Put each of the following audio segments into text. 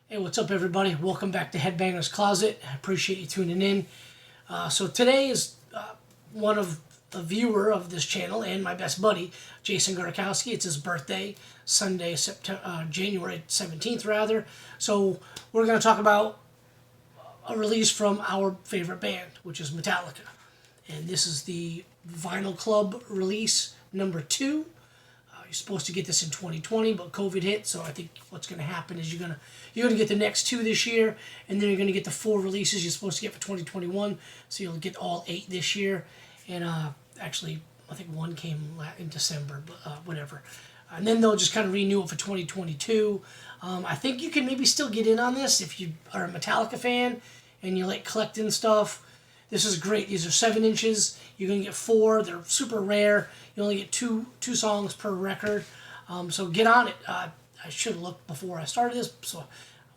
Hey, what's up, everybody? Welcome back to Headbanger's Closet. I appreciate you tuning in. So today is one of the viewer of this channel and my best buddy, Jason Garkowski. It's his birthday, Sunday, January 17th, rather. So we're going to talk about a release from our favorite band, which is Metallica. And this is the Vinyl Club release number 2. You're supposed to get this in 2020, but COVID hit, so I think what's going to happen is you're gonna get the next 2 this year, and then you're going to get the 4 releases you're supposed to get for 2021, so you'll get all 8 this year. And actually, I think 1 came in December, but whatever. And then they'll just kind of renew it for 2022. I think you can maybe still get in on this if you are a Metallica fan and you like collecting stuff. This is great. These are 7 inches. You're going to get 4. They're super rare. You only get two songs per record. So get on it. I should have looked before I started this, so I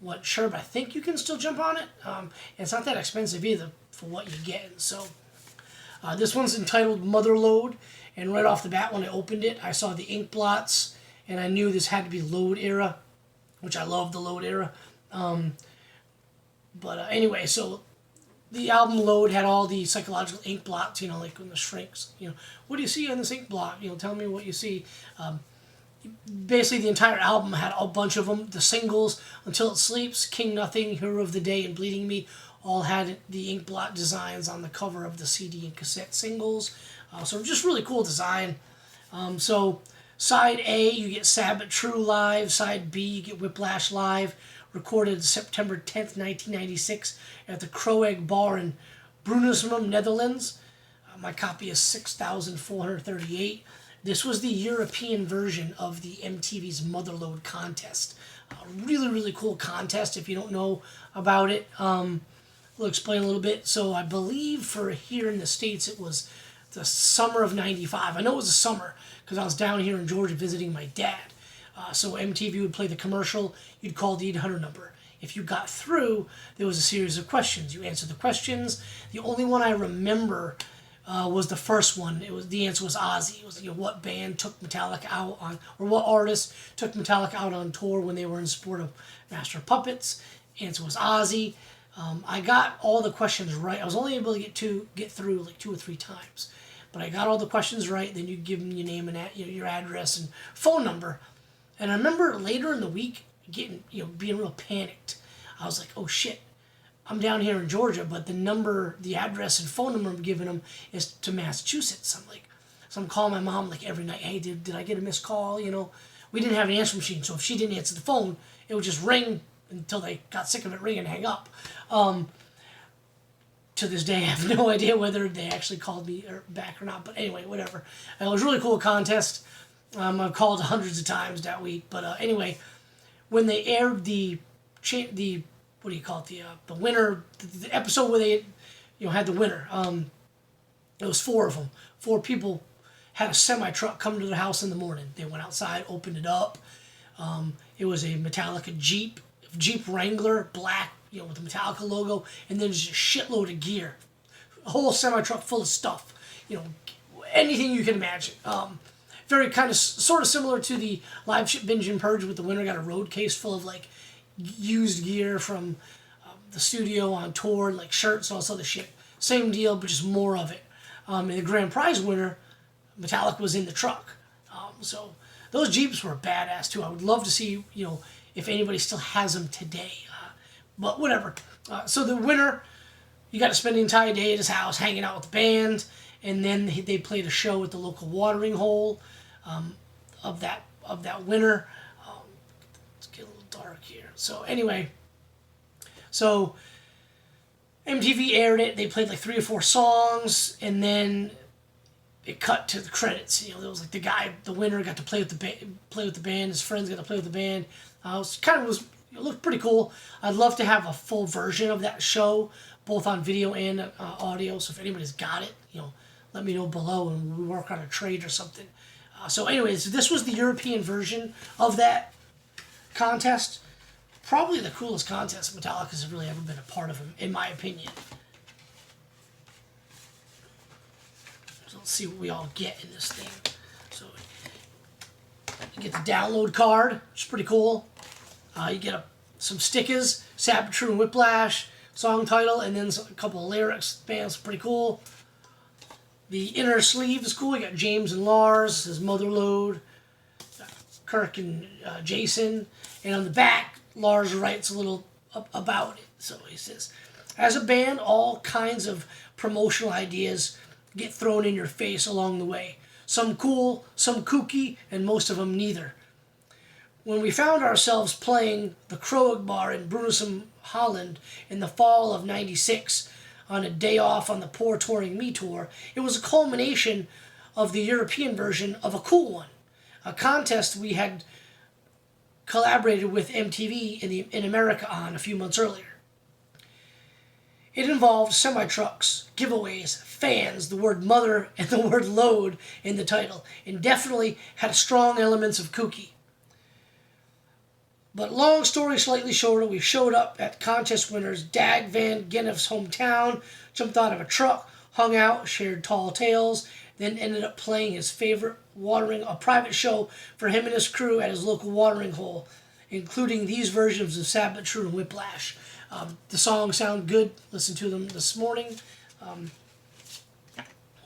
wasn't sure, but I think you can still jump on it. And it's not that expensive either for what you get. So this one's entitled Motherload, and right off the bat when I opened it, I saw the ink blots, and I knew this had to be Load era, which I love the Load era. Anyway, so the album Load had all the psychological ink blots, like when the shrinks, what do you see on this ink blot? Tell me what you see. Basically, the entire album had a bunch of them. The singles, Until It Sleeps, King Nothing, Hero of the Day, and Bleeding Me, all had the ink blot designs on the cover of the CD and cassette singles. So just really cool design. So side A, you get Sabbath True Live. Side B, you get Whiplash Live, recorded September 10th, 1996 at the Croeg Bar in Brunissum, Netherlands. My copy is 6,438. This was the European version of the MTV's Motherload contest. Really, really cool contest. If you don't know about it, we'll explain a little bit. So I believe for here in the States, it was the summer of '95. I know it was the summer because I was down here in Georgia visiting my dad. So MTV would play the commercial. You'd call the 800 number. If you got through, there was a series of questions. You answered the questions. The only one I remember was the first one. The answer was Ozzy. It was what band took Metallica out on, or what artist took Metallica out on tour when they were in support of Master of Puppets. Answer was Ozzy. I got all the questions right. I was only able to get through like 2 or 3 times, but I got all the questions right. Then you give them your name and your address and phone number. And I remember later in the week getting, being real panicked. I was like, oh shit, I'm down here in Georgia, but the address and phone number I'm giving them is to Massachusetts. So I'm calling my mom like every night, hey, did I get a missed call? We didn't have an answer machine, so if she didn't answer the phone, it would just ring until they got sick of it ringing and hang up. To this day, I have no idea whether they actually called me back or not, but anyway, whatever. It was a really cool contest. I've called hundreds of times that week, but anyway, when they aired the what do you call it, the winner, the episode where they had the winner, it was 4 of them. 4 people had a semi truck come to their house in the morning. They went outside, opened it up. It was a Metallica Jeep Wrangler, black, with the Metallica logo, and then just a shitload of gear, a whole semi truck full of stuff, anything you can imagine. Very kind of sort of similar to the Live Ship Binge and Purge, with the winner got a road case full of like used gear from the studio on tour, like shirts and all this other shit. Same deal, but just more of it. And the grand prize winner, Metallica, was in the truck. So those Jeeps were badass too. I would love to see, if anybody still has them today. But whatever. So the winner, you got to spend the entire day at his house hanging out with the band, and then they played a show at the local watering hole of that winner. Let's get a little dark here. So anyway, MTV aired it. They played like 3 or 4 songs, and then it cut to the credits. There was like the winner got to play with the band. His friends got to play with the band. It looked pretty cool. I'd love to have a full version of that show, both on video and audio. So if anybody's got it, let me know below, and we work on a trade or something. So anyways, this was the European version of that contest. Probably the coolest contest Metallica's really ever been a part of, in my opinion. So let's see what we all get in this thing. So you get the download card, which is pretty cool. You get a some stickers, Sabbath True and Whiplash, song title, and then a couple of lyrics. Band's pretty cool. The inner sleeve is cool. You got James and Lars, his Mother Lode, Kirk and Jason. And on the back, Lars writes a little about it. So he says, as a band, all kinds of promotional ideas get thrown in your face along the way. Some cool, some kooky, and most of them neither. When we found ourselves playing the Kroeg Bar in Brunssum, Holland in the fall of '96 on a day off on the Poor Touring Me tour, it was a culmination of the European version of A Cool One, a contest we had collaborated with MTV in America on a few months earlier. It involved semi-trucks, giveaways, fans, the word mother, and the word load in the title, and definitely had strong elements of kooky. But long story slightly shorter, we showed up at contest winners Dag Van Gennif's hometown, jumped out of a truck, hung out, shared tall tales, then ended up playing his favorite a private show for him and his crew at his local watering hole, including these versions of Sabbath True and Whiplash. The songs sound good. Listen to them this morning. Here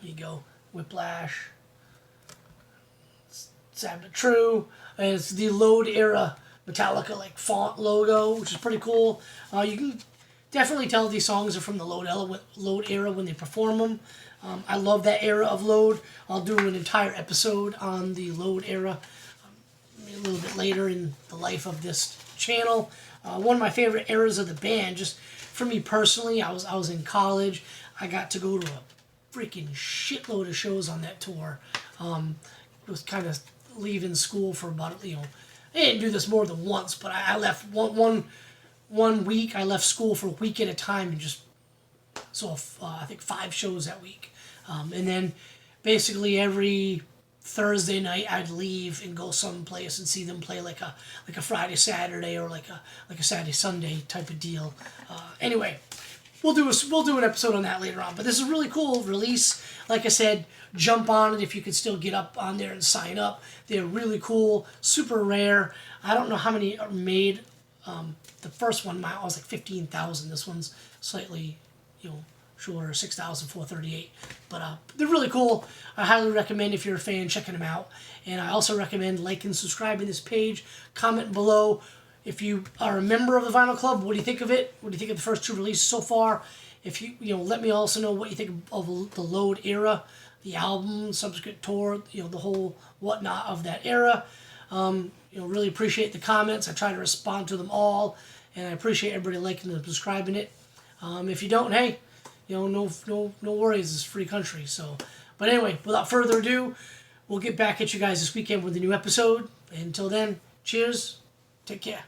you go. Whiplash. Sabbath True. And it's the Load era Metallica like font logo, which is pretty cool. You can definitely tell these songs are from the Load era when they perform them. I love that era of Load. I'll do an entire episode on the Load era a little bit later in the life of this channel. One of my favorite eras of the band, just for me personally, I was in college. I got to go to a freaking shitload of shows on that tour. Was kind of leaving school for about, I didn't do this more than once, but I left one week. I left school for a week at a time and just saw I think 5 shows that week. And then basically every Thursday night I'd leave and go someplace and see them play like a Friday Saturday or like a Saturday Sunday type of deal. Anyway, we'll do an episode on that later on. But this is a really cool release. Like I said, jump on it if you can still get up on there and sign up. They're really cool, super rare. I don't know how many are made. The first one was like 15,000. This one's slightly, shorter, 6,438. But they're really cool. I highly recommend, if you're a fan, checking them out. And I also recommend liking and subscribing this page. Comment below if you are a member of the Vinyl Club. What do you think of it? What do you think of the first 2 releases so far? If you let me also know what you think of the Load era, the album, subsequent tour, the whole whatnot of that era. Really appreciate the comments. I try to respond to them all, and I appreciate everybody liking and subscribing it. If you don't, hey, no worries. It's a free country. So, but anyway, without further ado, we'll get back at you guys this weekend with a new episode. Until then, cheers. Take care.